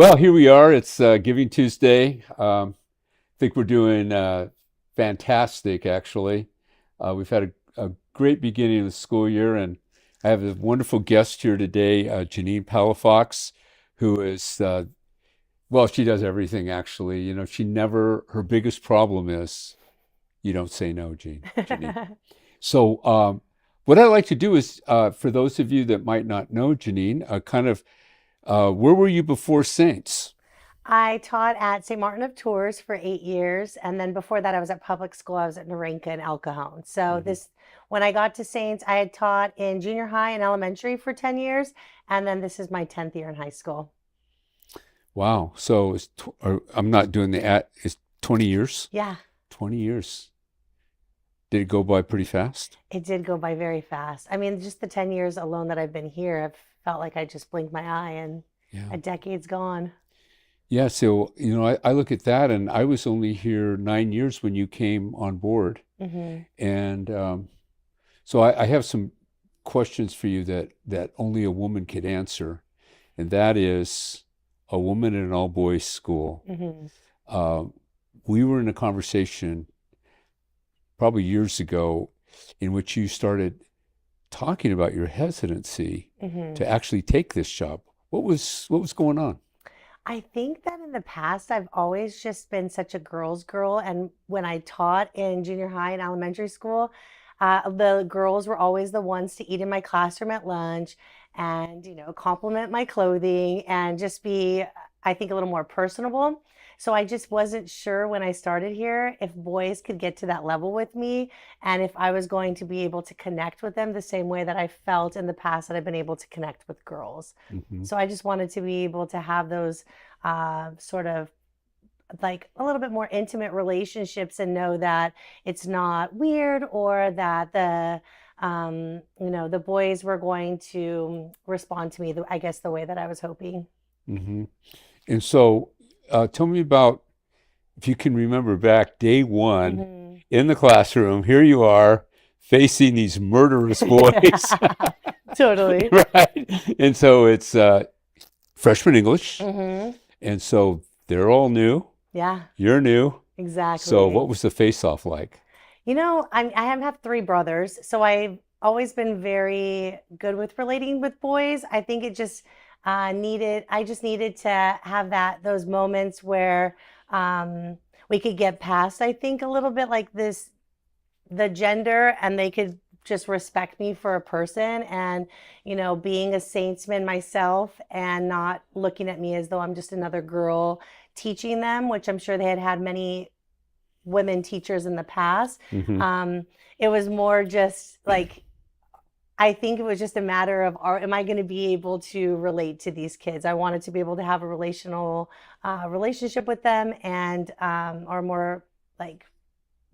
Well, here we are. It's Giving Tuesday. I think we're doing fantastic, actually. We've had a great beginning of the school year, and I have a wonderful guest here today, Janene Palafox, who is, well, she does everything, actually. Her biggest problem is you don't say no, Janene. So, what I like to do is, for those of you that might not know Janene, where were you before Saints? I taught at St. Martin of Tours for 8 years, and then before that, I was at public school. I was at Narinka and El Cajon. Mhm. When I got to Saints, I had taught in junior high and elementary for 10 years, and then this is my 10th year in high school. Wow. So I'm not doing it's 20 years? Yeah, 20 years. Did it go by pretty fast? it did go by very fast. I mean, just the 10 years alone that I've been here, I've felt like I just blinked my eye and Yeah. a decade's gone. Yeah. So, I look at that and I was only here 9 years when you came on board. Hmm. And so I have some questions for you that only a woman could answer. And that is a woman in an all boys school. Hmm. Uh, we were in a conversation probably years ago in which you started talking about your hesitancy Hmm. to actually take this job. What was going on? I think that in the past, I've always just been such a girl's girl. And when I taught in junior high and elementary school, the girls were always the ones to eat in my classroom at lunch and, compliment my clothing and just be, I think, a little more personable. So I just wasn't sure when I started here if boys could get to that level with me and if I was going to be able to connect with them the same way that I felt in the past that I've been able to connect with girls. Hmm. So I just wanted to be able to have those sort of like a little bit more intimate relationships and know that it's not weird or that the boys were going to respond to me, I guess, the way that I was hoping. Hmm. And so, tell me about if you can remember back day one Hmm. in the classroom. Here you are facing these murderous boys, Totally. right? And so it's freshman English, Hmm. and so they're all new. Yeah, You're new. So, what exactly. was the face-off like? I have three brothers, so I've always been very good with relating with boys. I think I just needed to have those moments where we could get past, I think, a little bit like the gender, and they could just respect me for a person and, being a saintsman myself and not looking at me as though I'm just another girl teaching them, which I'm sure they had had many women teachers in the past. Hmm. Um, it was more just like, I think it was just a matter of, am I going to be able to relate to these kids? I wanted to be able to have a relationship with them and, or more like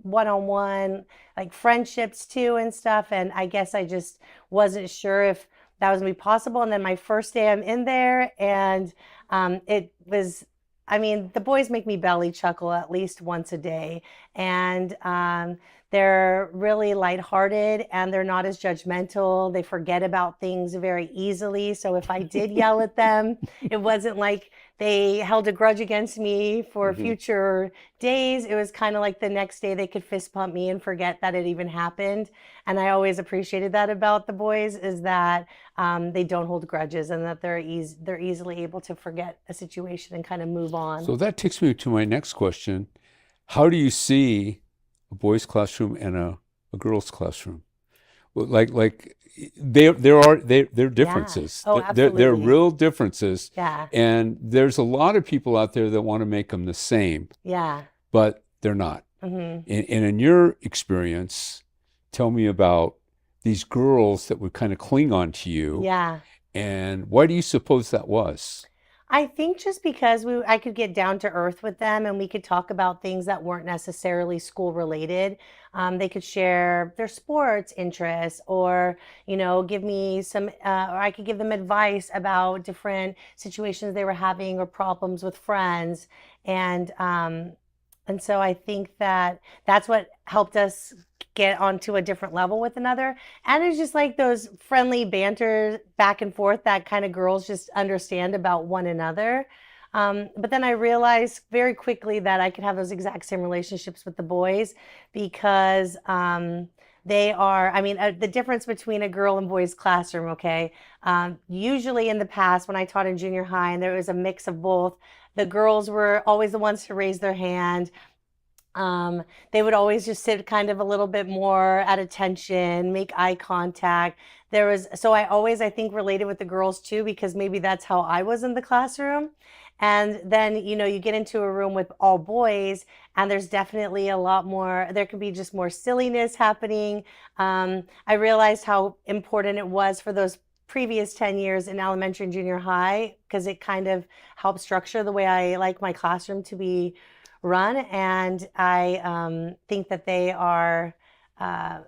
one-on-one, like friendships too and stuff. And I guess I just wasn't sure if that was gonna be possible. And then my first day I'm in there and it was, I mean, the boys make me belly chuckle at least once a day. And they're really lighthearted and they're not as judgmental. They forget about things very easily. So if I did yell at them, it wasn't like they held a grudge against me for Hmm. future days. It was kind of like the next day they could fist pump me and forget that it even happened. And I always appreciated that about the boys is that they don't hold grudges and that they're easily able to forget a situation and kind of move on. So that takes me to my next question. How do you see a boys' classroom and a girls' classroom? Well, like there are Yeah. differences. Oh, There are absolutely. real differences, Yeah. and there's a lot of people out there that want to make them the same, Yeah. but they're not. Hmm. And in your experience, tell me about these girls that would kind of cling on to you, Yeah. and why do you suppose that was? I think just because I could get down to earth with them and we could talk about things that weren't necessarily school related. They could share their sports interests or, give me or I could give them advice about different situations they were having or problems with friends. And, um, and so I think that that's what helped us get onto a different level with another. And it's just like those friendly banter back and forth that kind of girls just understand about one another. But then I realized very quickly that I could have those exact same relationships with the boys because they are, I mean, the difference between a girl and boys classroom, okay? Usually in the past, when I taught in junior high and there was a mix of both, the girls were always the ones to raise their hand. They would always just sit kind of a little bit more at attention, make eye contact. So I always, I think, related with the girls too, because maybe that's how I was in the classroom. And then, you get into a room with all boys, and there's definitely a lot more, there could be just more silliness happening. I realized how important it was for those previous 10 years in elementary and junior high, because it kind of helped structure the way I like my classroom to be run. And I think that they are,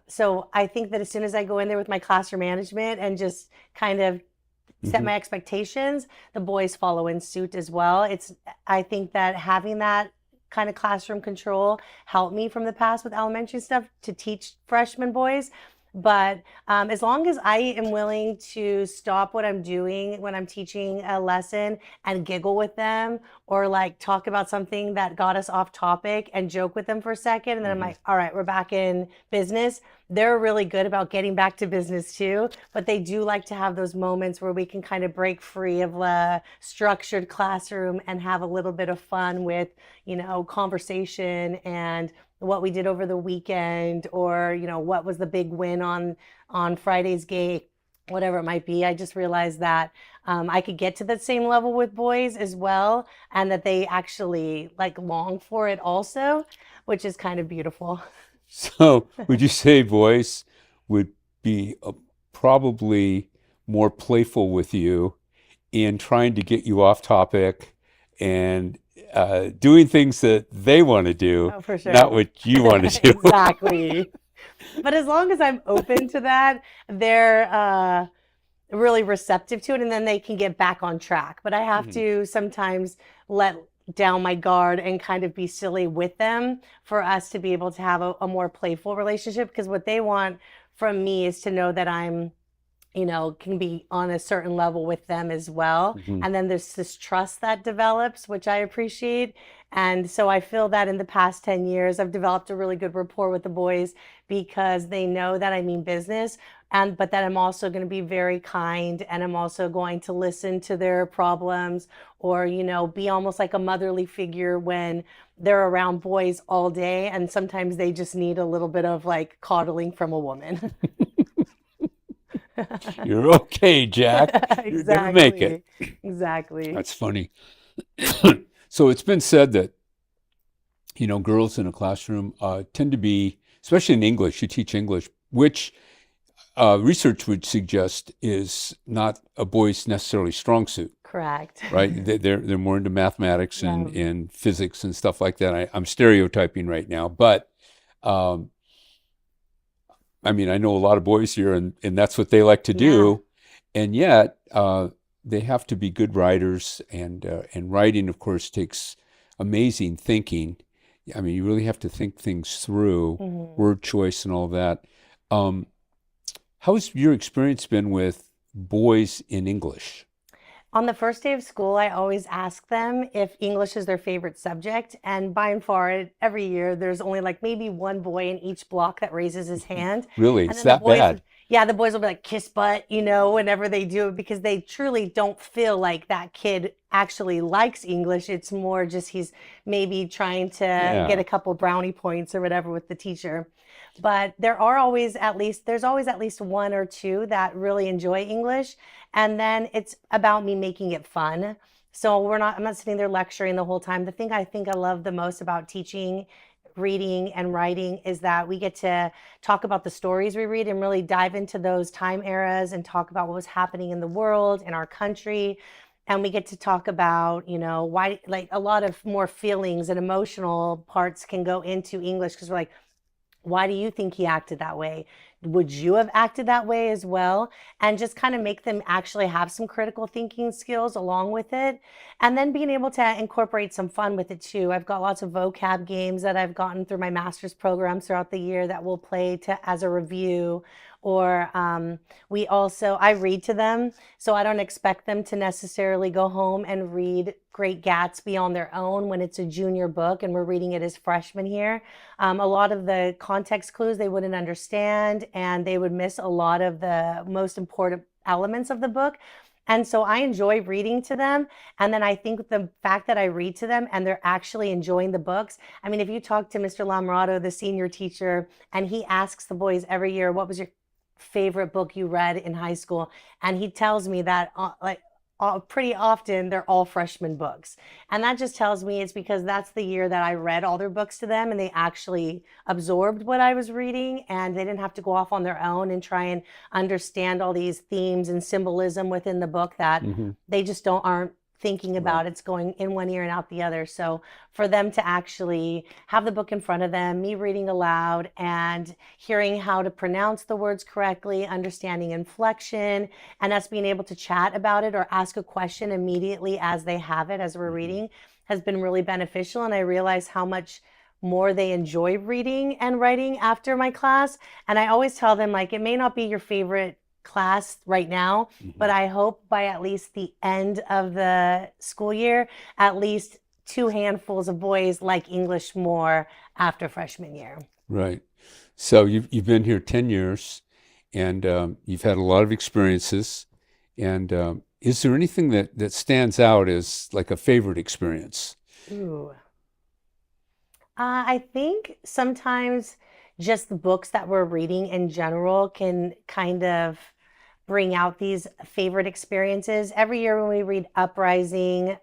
so I think that as soon as I go in there with my classroom management and just kind of set Hmm. my expectations, the boys follow in suit as well. I think that having that kind of classroom control helped me from the past with elementary stuff to teach freshman boys. But as long as I am willing to stop what I'm doing when I'm teaching a lesson and giggle with them, or like talk about something that got us off topic and joke with them for a second, and then I'm Hmm. like, all right, we're back in business. They're really good about getting back to business too, but they do like to have those moments where we can kind of break free of the structured classroom and have a little bit of fun with, conversation and what we did over the weekend, or what was the big win on Friday's game, whatever it might be. I just realized that I could get to that same level with boys as well, and that they actually like long for it also, which is kind of beautiful. So, would you say boys would be probably more playful with you in trying to get you off topic and doing things that they want to do, Oh, for not sure. what you want to do? Exactly. But as long as I'm open to that, they're really receptive to it, and then they can get back on track. But I have Mhm. to sometimes let down my guard and kind of be silly with them for us to be able to have a more playful relationship, because what they want from me is to know that I'm, can be on a certain level with them as well. Mhm. And then there's this trust that develops, which I appreciate. And so I feel that in the past 10 years, I've developed a really good rapport with the boys because they know that I mean business, but that I'm also going to be very kind, and I'm also going to listen to their problems, or, be almost like a motherly figure when they're around boys all day. And sometimes they just need a little bit of like coddling from a woman. You're okay, Jack. You're gonna make it. Exactly. Exactly. That's funny. So it's been said that, girls in a classroom tend to be, especially in English, you teach English, which research would suggest is not a boy's necessarily strong suit, Correct. right? They're more into mathematics Yeah. and physics and stuff like that. I'm stereotyping right now, but um, I mean, I know a lot of boys here, and that's what they like to Yeah. do, and yet they have to be good writers, and writing, of course, takes amazing thinking. I mean, you really have to think things through, Mhm. word choice and all that. Um, how's your experience been with boys in English? On the first day of school, I always ask them if English is their favorite subject. And by and far, every year, there's only like maybe one boy in each block that raises his hand. Really, And it's then the that boys, bad? yeah, the boys will be like, kiss butt, whenever they do it, because they truly don't feel like that kid actually likes English. It's more just he's maybe trying to get Yeah. a couple brownie points or whatever with the teacher. But there's always at least one or two that really enjoy English, and then it's about me making it fun. So I'm not sitting there lecturing the whole time. The thing I think I love the most about teaching reading and writing is that we get to talk about the stories we read and really dive into those time eras and talk about what was happening in the world, in our country. And we get to talk about, why, like a lot of more feelings and emotional parts can go into English, because we're like, why do you think he acted that way? would you have acted that way as well? And just kind of make them actually have some critical thinking skills along with it. And then being able to incorporate some fun with it too. I've got lots of vocab games that I've gotten through my master's programs throughout the year that we'll play as a review. Or I read to them, so I don't expect them to necessarily go home and read Great Gatsby on their own when it's a junior book and we're reading it as freshmen here. A lot of the context clues they wouldn't understand, and they would miss a lot of the most important elements of the book. And so I enjoy reading to them. And then I think the fact that I read to them and they're actually enjoying the books. I mean, if you talk to Mr. Lamarato, the senior teacher, and he asks the boys every year, what was your favorite book you read in high school? And he tells me that pretty often they're all freshman books. And that just tells me it's because that's the year that I read all their books to them and they actually absorbed what I was reading, and they didn't have to go off on their own and try and understand all these themes and symbolism within the book that they just aren't thinking about. It's going in one ear and out the other. So for them to actually have the book in front of them, me reading aloud and hearing how to pronounce the words correctly, understanding inflection, and us being able to chat about it or ask a question immediately as they have it as we're reading has been really beneficial. And I realize how much more they enjoy reading and writing after my class. And I always tell them, like, it may not be your favorite class right now, but I hope by at least the end of the school year, at least 2 handfuls of boys like English more after freshman year. Right. So you've been here 10 years, and you've had a lot of experiences. And is there anything that stands out as like a favorite experience? Ooh. I think sometimes just the books that we're reading in general can kind of bring out these favorite experiences. Every year when we read Uprising,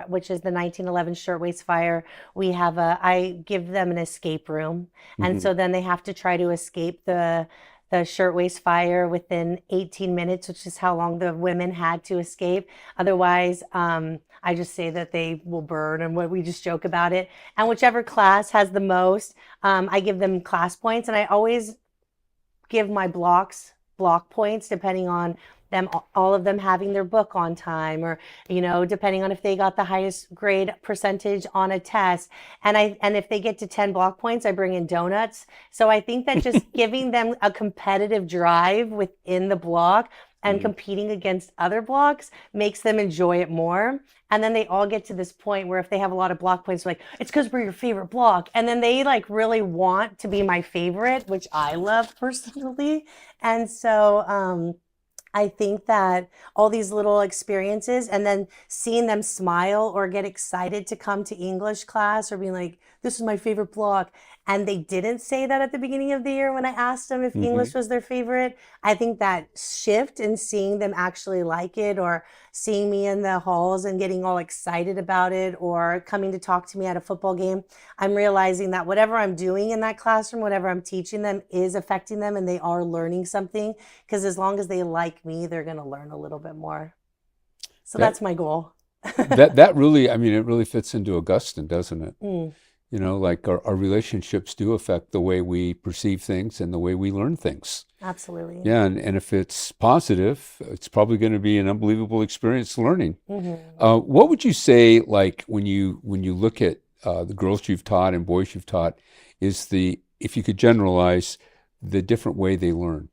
which is the 1911 Shirtwaist Fire, I give them an escape room. And so then they have to try to escape the Shirtwaist Fire within 18 minutes, which is how long the women had to escape. Otherwise, I just say that they will burn, and we just joke about it. And whichever class has the most, I give them class points, and I always give my block points depending on them, all of them having their book on time, or depending on if they got the highest grade percentage on a test. And if they get to 10 block points, I bring in donuts. So I think that just giving them a competitive drive within the block and competing against other blocks makes them enjoy it more. And then they all get to this point where if they have a lot of block points, like, it's because we're your favorite block. And then they like really want to be my favorite, which I love personally. And so I think that all these little experiences, and then seeing them smile or get excited to come to English class or being like, this is my favorite block. And they didn't say that at the beginning of the year when I asked them if English was their favorite. I think that shift in seeing them actually like it, or seeing me in the halls and getting all excited about it, or coming to talk to me at a football game, I'm realizing that whatever I'm doing in that classroom, whatever I'm teaching them is affecting them, and they are learning something, because as long as they like me, they're going to learn a little bit more. So that's my goal. That really, I mean, it really fits into Augustine, doesn't it? Like our relationships do affect the way we perceive things and the way we learn things. Absolutely. Yeah, and if it's positive, it's probably going to be an unbelievable experience learning. What would you say, like when you look at the girls you've taught and boys you've taught, if you could generalize the different way they learn?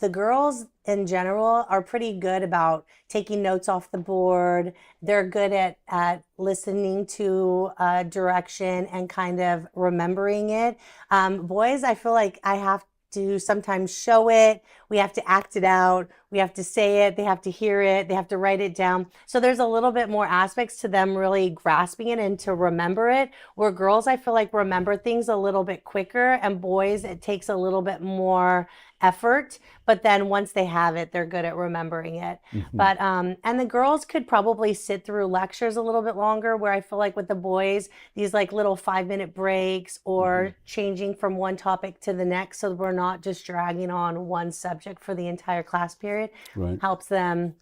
The girls in general are pretty good about taking notes off the board. They're good at listening to direction and kind of remembering it. Boys, I feel like I have to sometimes show it. We have to act it out. We have to say it. They have to hear it. They have to write it down. So there's a little bit more aspects to them really grasping it and to remember it. Where girls, I feel like, remember things a little bit quicker, and boys, it takes a little bit more effort, but then once they have it, they're good at remembering it. But and the girls could probably sit through lectures a little bit longer, where I feel like with the boys, these like little 5-minute breaks or changing from one topic to the next, so we're not just dragging on one subject for the entire class period, helps them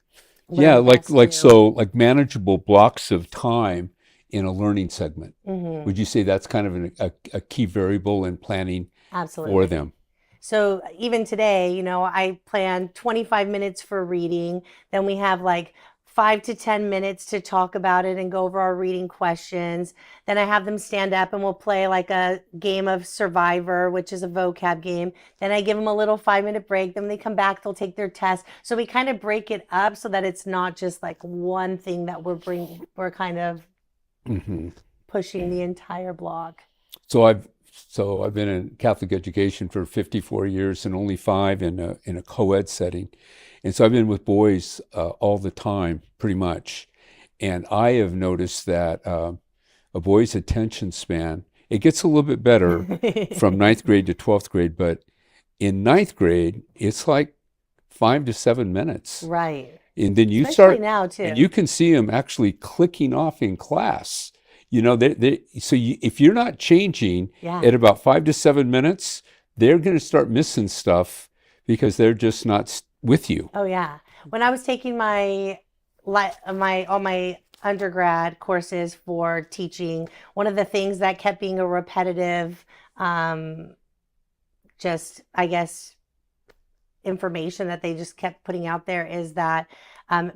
learn like too. so like manageable blocks of time in a learning segment. Hmm. Would you say that's kind of a key variable in planning for Absolutely. them? So even today, I plan 25 minutes for reading. Then we have like 5 to 10 minutes to talk about it and go over our reading questions. Then I have them stand up and we'll play like a game of Survivor, which is a vocab game. Then I give them a little 5 minute break. Then they come back, they'll take their test. So we kind of break it up so that it's not just like one thing that we're kind of Hmm. pushing the entire block. So I've been in Catholic education for 54 years and only 5 in a co-ed setting. And so I've been with boys all the time, pretty much. And I have noticed that a boy's attention span, it gets a little bit better from ninth grade to 12th grade, but in ninth grade, it's like 5 to 7 minutes. Right. And then you Especially start, now and too. you can see them actually clicking off in class. If you're not changing Yeah. at about 5 to 7 minutes, they're going to start missing stuff because they're just not with you. Oh yeah. When I was taking my all my undergrad courses for teaching, one of the things that kept being a repetitive, um, just I guess information that they just kept putting out there is that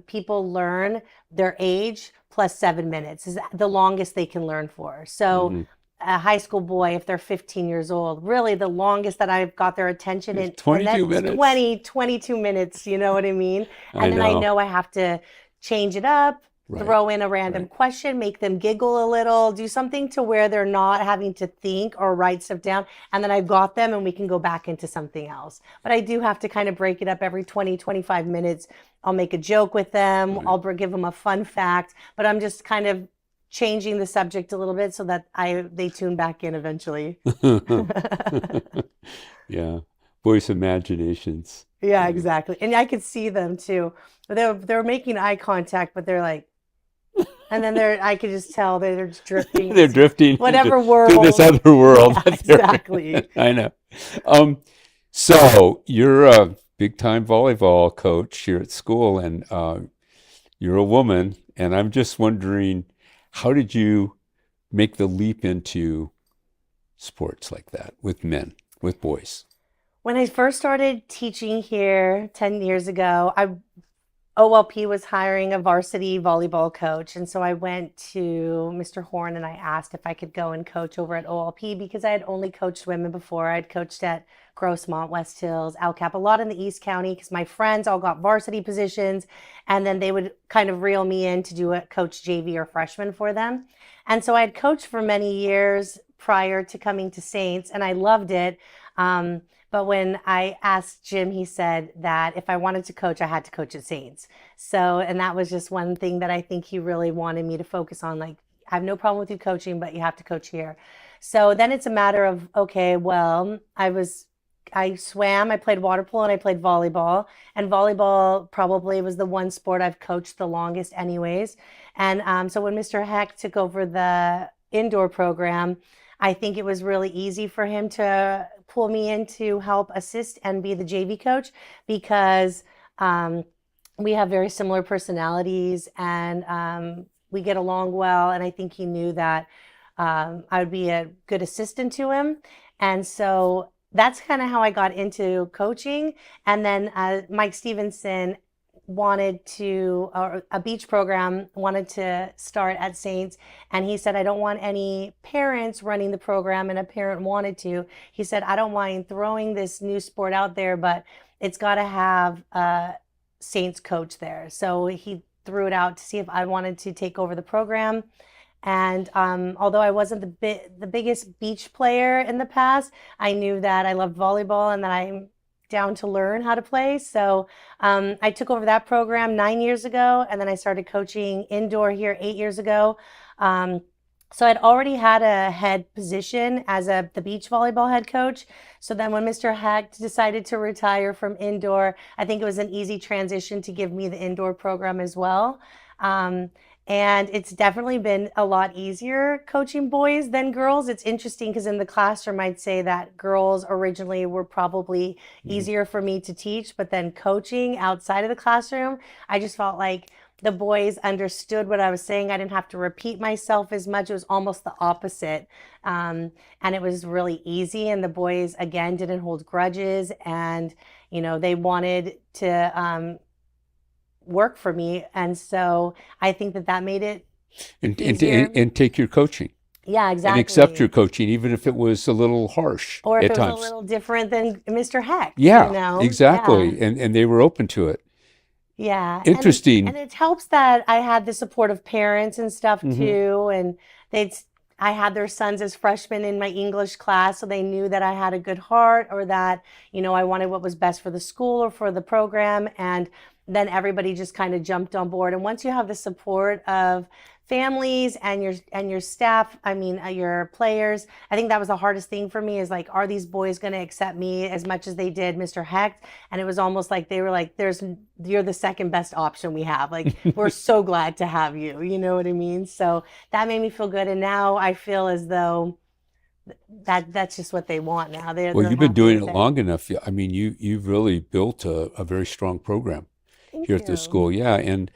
people learn their age plus 7 minutes is the longest they can learn for. So Hmm. a high school boy, if they're 15 years old, really the longest that I've got their attention It's in, and 22 that's minutes. 22 minutes, you know what I mean? I And then I know. know I have to change it up, Right. throw in a random Right. question, make them giggle a little, do something to where they're not having to think or write stuff down. And then I've got them and we can go back into something else. But I do have to kind of break it up every 20, 25 minutes. I'll make a joke with them, Right. give them a fun fact, but I'm just kind of changing the subject a little bit so that they tune back in eventually. Yeah. Boys' imaginations. Yeah, Yeah. exactly. And I could see them too. They're making eye contact, but they're like, and then I could just tell they're just drifting They're into drifting whatever to this world. other world Yeah, that exactly. I know. Um, so you're a big time volleyball coach here at school, and you're a woman, and I'm just wondering, how did you make the leap into sports like that with men, with boys? When I first started teaching here 10 years ago, OLP was hiring a varsity volleyball coach. And so I went to Mr. Hearn and I asked if I could go and coach over at OLP because I had only coached women before. I'd coached at Grossmont, West Hills, El Cap, a lot in the East County because my friends all got varsity positions. And then they would kind of reel me in to do a coach JV or freshman for them. And so I had coached for many years prior to coming to Saints and I loved it. But when I asked Jim, he said that if I wanted to coach, I had to coach at Saints. So, and that was just one thing that I think he really wanted me to focus on. Like, I have no problem with you coaching, but you have to coach here. So then it's a matter of, okay, well, I swam, I played water polo, and I played volleyball. And volleyball probably was the one sport I've coached the longest, anyways. And so when Mr. Heck took over the indoor program, I think it was really easy for him to pull me in to help assist and be the JV coach because we have very similar personalities and we get along well. And I think he knew that I would be a good assistant to him. And so that's kind of how I got into coaching. And then Mike Stevenson wanted to, or a beach program wanted to start at Saints. And he said, I don't want any parents running the program. And a parent wanted to. He said, I don't mind throwing this new sport out there, but it's got to have a Saints coach there. So he threw it out to see if I wanted to take over the program. And although I wasn't the biggest beach player in the past, I knew that I loved volleyball and that I'm down to learn how to play. So I took over that program 9 years ago, and then I started coaching indoor here 8 years ago. So I'd already had a head position as the beach volleyball head coach. So then when Mr. Hecht decided to retire from indoor, I think it was an easy transition to give me the indoor program as well. And it's definitely been a lot easier coaching boys than girls. It's interesting because in the classroom, I'd say that girls originally were probably Mhm. easier for me to teach, but then coaching outside of the classroom, I just felt like the boys understood what I was saying. I didn't have to repeat myself as much. It was almost the opposite. And it was really easy. And the boys, again, didn't hold grudges. And, they wanted to work for me. And so I think that that made it And easier. and take your coaching Yeah, and accept your exactly. coaching, even if it was a little harsh Or if at it was a times. little different than Mr. Hecht, Yeah, Yeah. exactly. And they were open to it. Yeah, and Interesting. it helps that I had the support of parents and stuff Hmm. too, and they'd I had their sons as freshmen in my English class, so they knew that I had a good heart or that, I wanted what was best for the school or for the program, and then everybody just kind of jumped on board. And once you have the support of families and your staff, I mean, your players, I think that was the hardest thing for me is like, are these boys going to accept me as much as they did Mr. Hecht? And it was almost like they were like, you're the second best option we have. Like, we're so glad to have you. You know what I mean? So that made me feel good. And now I feel as though that's just what they want now. Well, They're you've been happy doing with it it. long enough. I mean, you've really built a very strong program Thank here at the you. school. Yeah, and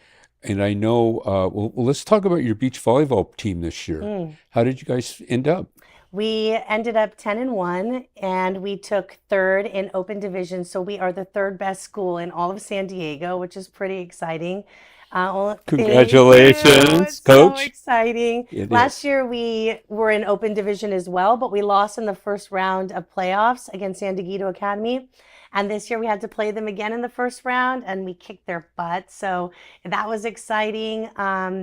I know. Well, let's talk about your beach volleyball team this year. Mm. How did you guys end up? We ended up 10-1 and we took third in open division. So we are the third best school in all of San Diego, which is pretty exciting. Thank you. Congratulations, It's so coach. exciting. It Last is. year we were in open division as well, but we lost in the first round of playoffs against San Diego Academy. And this year we had to play them again in the first round and we kicked their butt. So that was exciting.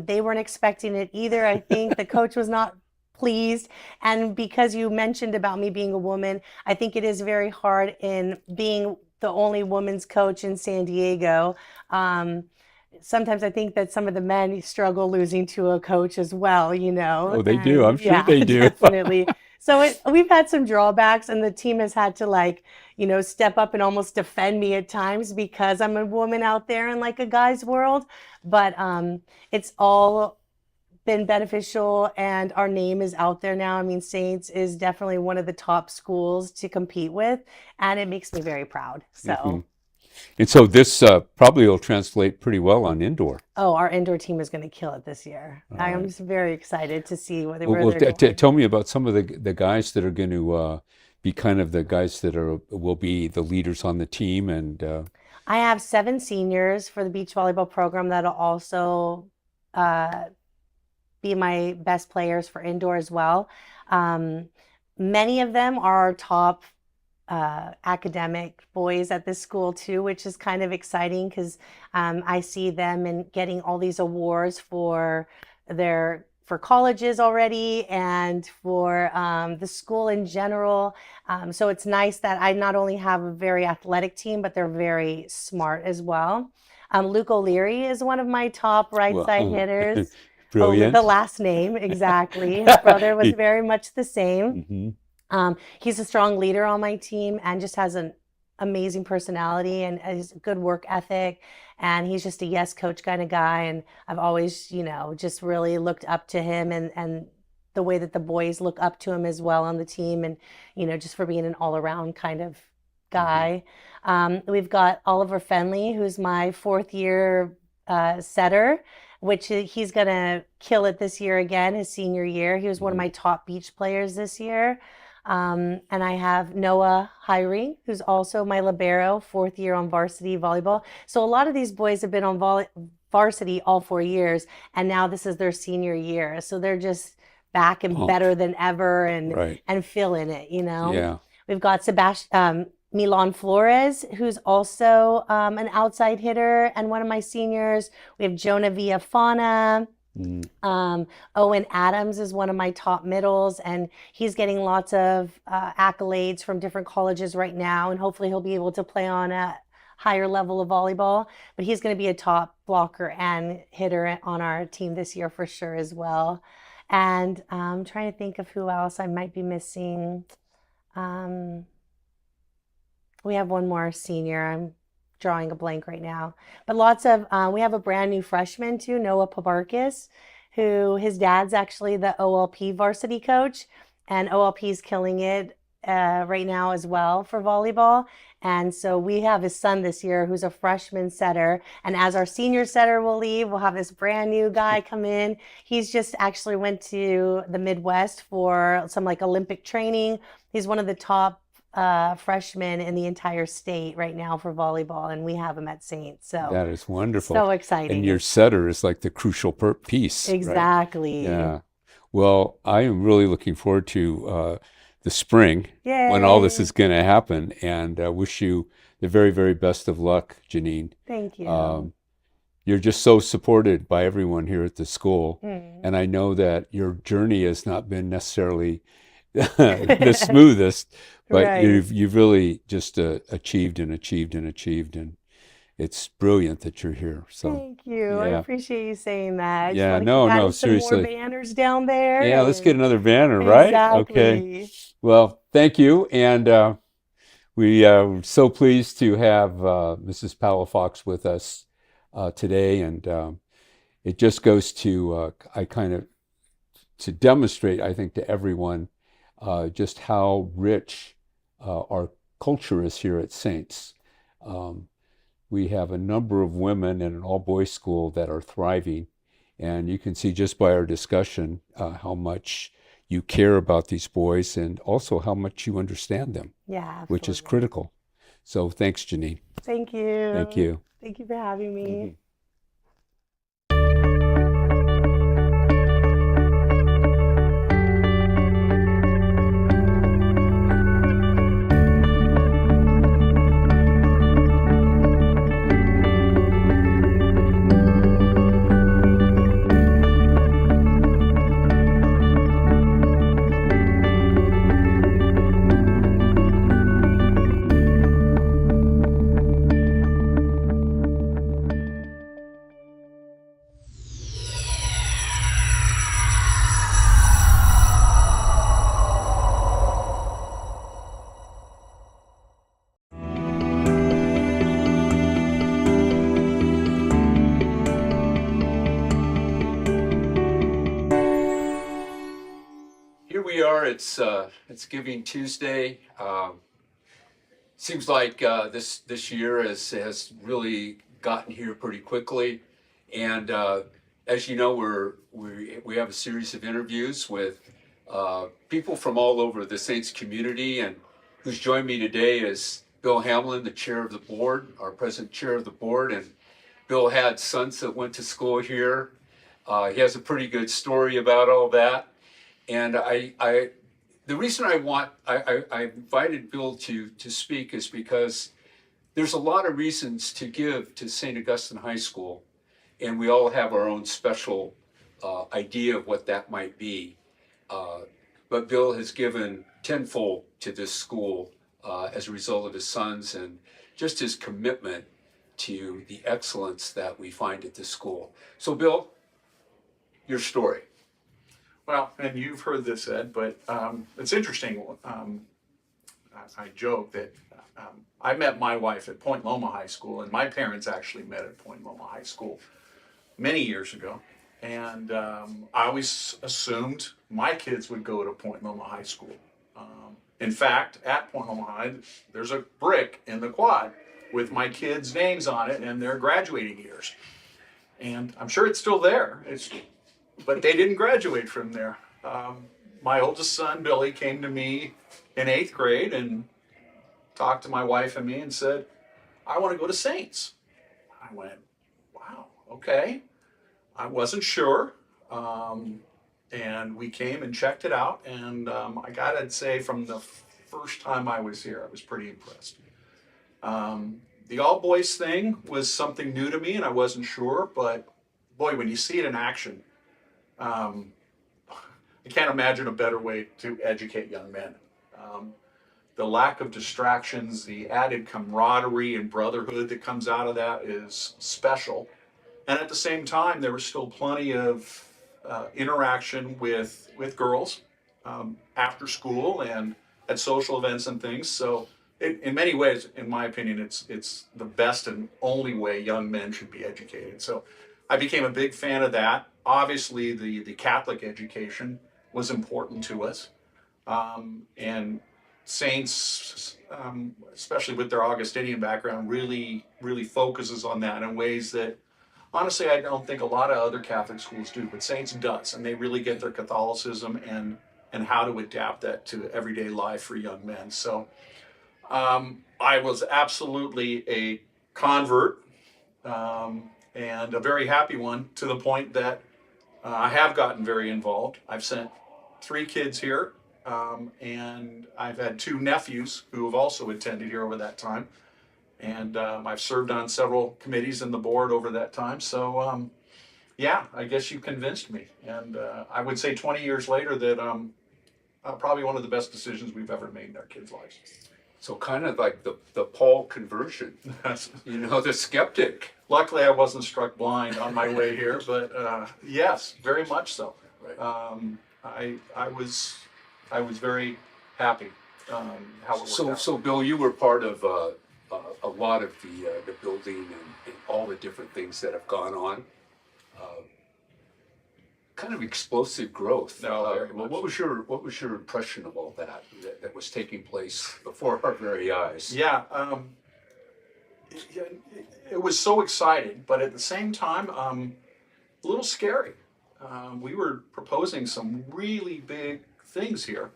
They weren't expecting it either. I think the coach was not pleased. And because you mentioned about me being a woman, I think it is very hard in being the only women's coach in San Diego. Um, Sometimes I think that some of the men struggle losing to a coach as well, Oh, they do. and I'm sure yeah, they do. definitely. So we've had some drawbacks, and the team has had to like, step up and almost defend me at times because I'm a woman out there in like a guy's world. But it's all been beneficial and our name is out there now. I mean, Saints is definitely one of the top schools to compete with, and it makes me very proud. Hmm. So, And so this probably will translate pretty well on indoor. oh, our indoor team is going to kill it this year. All I am right. just very excited to see Well, where they're going. tell me about some of the guys that are going to be kind of the guys that are will be the leaders on the team, and I have 7 seniors for the beach volleyball program that'll also uh, be my best players for indoor as well. Um, Many of them are top academic boys at this school too, which is kind of exciting because I see them and getting all these awards for for colleges already and for the school in general. So it's nice that I not only have a very athletic team, but they're very smart as well. Luke O'Leary is one of my top right well, side hitters. The brilliant. last name, exactly. His brother was very much the same. Hmm. He's a strong leader on my team and just has an amazing personality and has a good work ethic. And he's just a yes coach kind of guy. And I've always, just really looked up to him and the way that the boys look up to him as well on the team. And, just for being an all around kind of Hmm. guy. We've got Oliver Fenley, who's my fourth year setter, which he's going to kill it this year again, his senior year. He was one of Hmm. my top beach players this year. And I have Noah Hyring, who's also my libero, fourth year on varsity volleyball. So a lot of these boys have been on varsity all 4 years, and now this is their senior year. So they're just back and better Pumped. than ever Right. and feeling it. Yeah. We've got Sebastian Milan Flores, who's also an outside hitter and one of my seniors. We have Jonah Villafana. Mm. Owen Adams is one of my top middles, and he's getting lots of accolades from different colleges right now, and hopefully he'll be able to play on a higher level of volleyball. But he's going to be a top blocker and hitter on our team this year for sure as well. And I'm trying to think of who else I might be missing. Um, we have one more senior. I'm drawing a blank right now. But we have a brand new freshman too, Noah Pabarkis, who his dad's actually the OLP varsity coach, and OLP is killing it right now as well for volleyball. And so we have his son this year who's a freshman setter. And as our senior setter will leave, we'll have this brand new guy come in. He's just actually went to the Midwest for some like Olympic training. He's one of the top freshmen in the entire state right now for volleyball, and we have him at Saints. So That is wonderful. so And exciting. your setter is like the crucial piece, right? Exactly. Yeah. Well, I am really looking forward to the spring when all this Yay. is going to happen, and wish you the very, very best of luck, Janene. Thank you. Um, you're just so supported by everyone here at the school, Mm. and I know that your journey has not been necessarily the smoothest, but Right. you've really just achieved and achieved and achieved, and it's brilliant that you're here. So, Thank you. I yeah, appreciate you saying that. I just yeah, want to keep no, no, adding some more seriously. banners down there Yeah, let's get and another banner, right? Okay. exactly. Well, thank you. And we're so pleased to have Mrs. Palafox with us today. And it just goes to, I kind of, to demonstrate, I think, to everyone just how rich our culture is here at Saints. Um, we have a number of women in an all-boys school that are thriving. And you can see just by our discussion how much you care about these boys and also how much you understand them, Yeah, which is absolutely. critical. So thanks, Janene. Thank Thank you. you. Thank you for having me. Mhm. Here we are. It's Giving Tuesday. Seems like this year has really gotten here pretty quickly, and as you know, we have a series of interviews with people from all over the Saints community, and who's joined me today is Bill Hamlin, the chair of the board, our present chair of the board, and Bill had sons that went to school here. He has a pretty good story about all that, and the reason I invited Bill to speak is because there's a lot of reasons to give to St. Augustine High School, and we all have our own special idea of what that might be. Uh, but Bill has given tenfold to this school as a result of his sons and just his commitment to the excellence that we find at this school. So, Bill, your story. Well, and you've heard this, Ed, but it's interesting. I joke that I met my wife at Point Loma High School, and my parents actually met at Point Loma High School many years ago. And I always assumed my kids would go to Point Loma High School. In fact, at Point Loma High, there's a brick in the quad with my kids' names on it and their graduating years. And I'm sure it's still there. But they didn't graduate from there. My oldest son, Billy, came to me in eighth grade and talked to my wife and me and said, I want to go to Saints. I went, wow, okay. I wasn't sure. And we came and checked it out. And I got to say, from the first time I was here, I was pretty impressed. The all boys thing was something new to me and I wasn't sure. But boy, when you see it in action, I can't imagine a better way to educate young men. The lack of distractions, the added camaraderie and brotherhood that comes out of that is special. And at the same time, there was still plenty of interaction with girls after school and at social events and things. So, in many ways, in my opinion, it's the best and only way young men should be educated. So, I became a big fan of that. Obviously, the Catholic education was important to us, and Saints, especially with their Augustinian background, really focuses on that in ways that honestly I don't think a lot of other Catholic schools do, but Saints does, and they really get their Catholicism and how to adapt that to everyday life for young men. So I was absolutely a convert, and a very happy one, to the point that I have gotten very involved. I've sent 3 kids here, and I've had 2 nephews who have also attended here over that time. And I've served on several committees in the board over that time. So, yeah, I guess you convinced me. And I would say 20 years later that probably one of the best decisions we've ever made in our kids' lives. So kind of like the Paul conversion, you know, the skeptic. Luckily, I wasn't struck blind on my way here, but yes, very much so. Right. I was very happy how it worked out. So Bill, you were part of a lot of the building and all the different things that have gone on. Kind of explosive growth. No, very much. What was your impression of all that was taking place before our very eyes? Yeah, it was so exciting, but at the same time, a little scary. We were proposing some really big things here,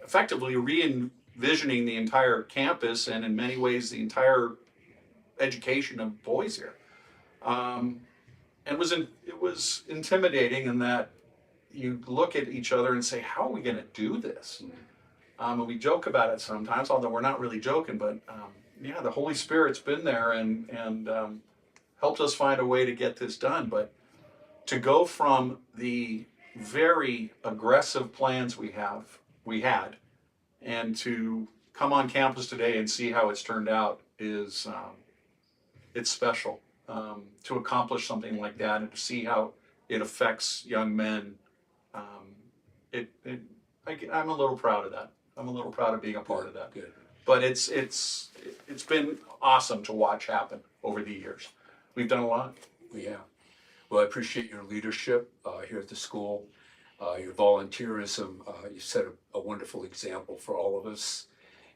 effectively re-envisioning the entire campus and in many ways the entire education of boys here. And it was intimidating in that you look at each other and say, how are we going to do this? And we joke about it sometimes, although we're not really joking, but yeah, the Holy Spirit's been there and helped us find a way to get this done. But to go from the very aggressive plans we had, and to come on campus today and see how it's turned out is, it's special. To accomplish something like that and to see how it affects young men, I'm a little proud of that. I'm a little proud of being a part of that. Good. But it's been awesome to watch happen over the years. We've done a lot. Yeah. Well, I appreciate your leadership here at the school, your volunteerism. You set a wonderful example for all of us,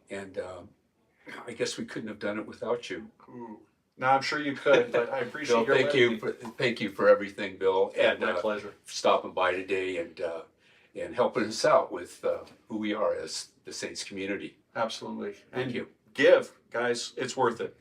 and I guess we couldn't have done it without you. Ooh. No, I'm sure you could, but I appreciate Bill, your thank you for everything, Bill. Yeah, and my pleasure. stopping by today and helping us out with who we are as the Saints community. Absolutely. Thank you. Give, guys. It's worth it.